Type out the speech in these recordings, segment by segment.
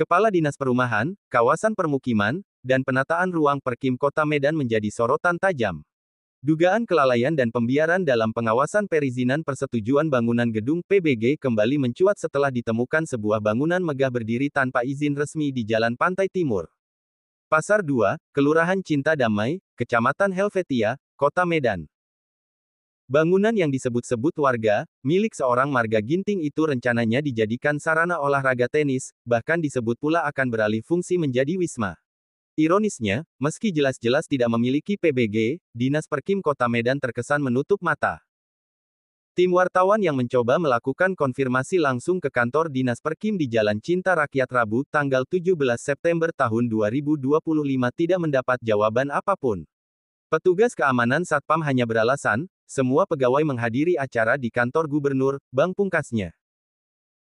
Kepala Dinas Perumahan, Kawasan Permukiman, dan Penataan Ruang Perkim Kota Medan menjadi sorotan tajam. Dugaan kelalaian dan pembiaran dalam pengawasan perizinan persetujuan bangunan gedung PBG kembali mencuat setelah ditemukan sebuah bangunan megah berdiri tanpa izin resmi di Jalan Pantai Timur, Pasar 2, Kelurahan Cinta Damai, Kecamatan Helvetia, Kota Medan. Bangunan yang disebut-sebut warga, milik seorang marga Ginting itu rencananya dijadikan sarana olahraga tenis, bahkan disebut pula akan beralih fungsi menjadi wisma. Ironisnya, meski jelas-jelas tidak memiliki PBG, Dinas Perkim Kota Medan terkesan menutup mata. Tim wartawan yang mencoba melakukan konfirmasi langsung ke kantor Dinas Perkim di Jalan Cinta Rakyat Rabu, tanggal 17 September tahun 2025 tidak mendapat jawaban apapun. Petugas keamanan Satpam hanya beralasan, semua pegawai menghadiri acara di kantor gubernur, bang pungkasnya.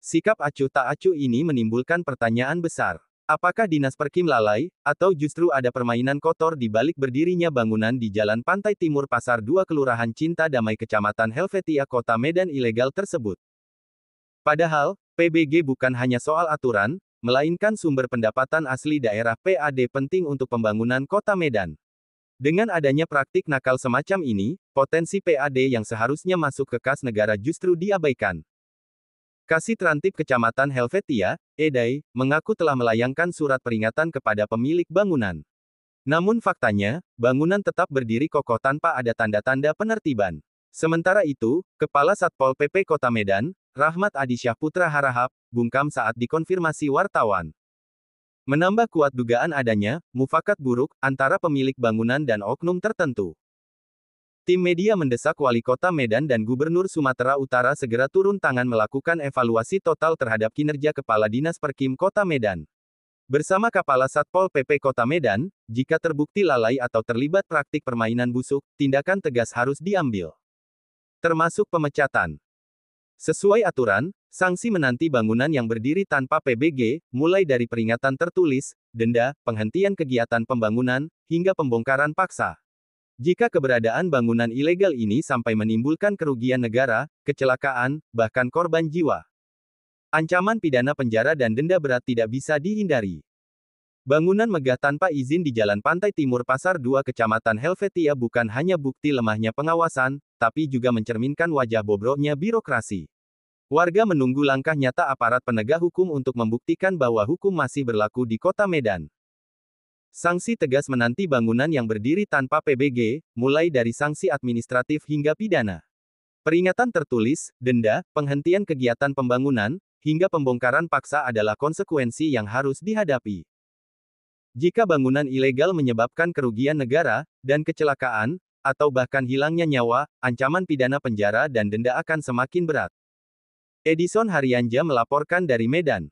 Sikap acuh tak acuh ini menimbulkan pertanyaan besar. Apakah Dinas Perkim lalai, atau justru ada permainan kotor di balik berdirinya bangunan di Jalan Pantai Timur Pasar 2 Kelurahan Cinta Damai Kecamatan Helvetia Kota Medan ilegal tersebut? Padahal, PBG bukan hanya soal aturan, melainkan sumber pendapatan asli daerah PAD penting untuk pembangunan Kota Medan. Dengan adanya praktik nakal semacam ini, potensi PAD yang seharusnya masuk ke kas negara justru diabaikan. Kasih Trantip Kecamatan Helvetia, Edai, mengaku telah melayangkan surat peringatan kepada pemilik bangunan. Namun faktanya, bangunan tetap berdiri kokoh tanpa ada tanda-tanda penertiban. Sementara itu, Kepala Satpol PP Kota Medan, Rahmat Adisyah Putra Harahap, bungkam saat dikonfirmasi wartawan. Menambah kuat dugaan adanya mufakat buruk antara pemilik bangunan dan oknum tertentu. Tim media mendesak Wali Kota Medan dan Gubernur Sumatera Utara segera turun tangan melakukan evaluasi total terhadap kinerja Kepala Dinas Perkim Kota Medan. Bersama Kepala Satpol PP Kota Medan, jika terbukti lalai atau terlibat praktik permainan busuk, tindakan tegas harus diambil. Termasuk pemecatan. Sesuai aturan, sanksi menanti bangunan yang berdiri tanpa PBG, mulai dari peringatan tertulis, denda, penghentian kegiatan pembangunan, hingga pembongkaran paksa. Jika keberadaan bangunan ilegal ini sampai menimbulkan kerugian negara, kecelakaan, bahkan korban jiwa, ancaman pidana penjara dan denda berat tidak bisa dihindari. Bangunan megah tanpa izin di Jalan Pantai Timur Pasar 2 Kecamatan Helvetia bukan hanya bukti lemahnya pengawasan, tapi juga mencerminkan wajah bobroknya birokrasi. Warga menunggu langkah nyata aparat penegak hukum untuk membuktikan bahwa hukum masih berlaku di Kota Medan. Sanksi tegas menanti bangunan yang berdiri tanpa PBG, mulai dari sanksi administratif hingga pidana. Peringatan tertulis, denda, penghentian kegiatan pembangunan, hingga pembongkaran paksa adalah konsekuensi yang harus dihadapi. Jika bangunan ilegal menyebabkan kerugian negara, dan kecelakaan, atau bahkan hilangnya nyawa, ancaman pidana penjara dan denda akan semakin berat. Edison Haryanja melaporkan dari Medan.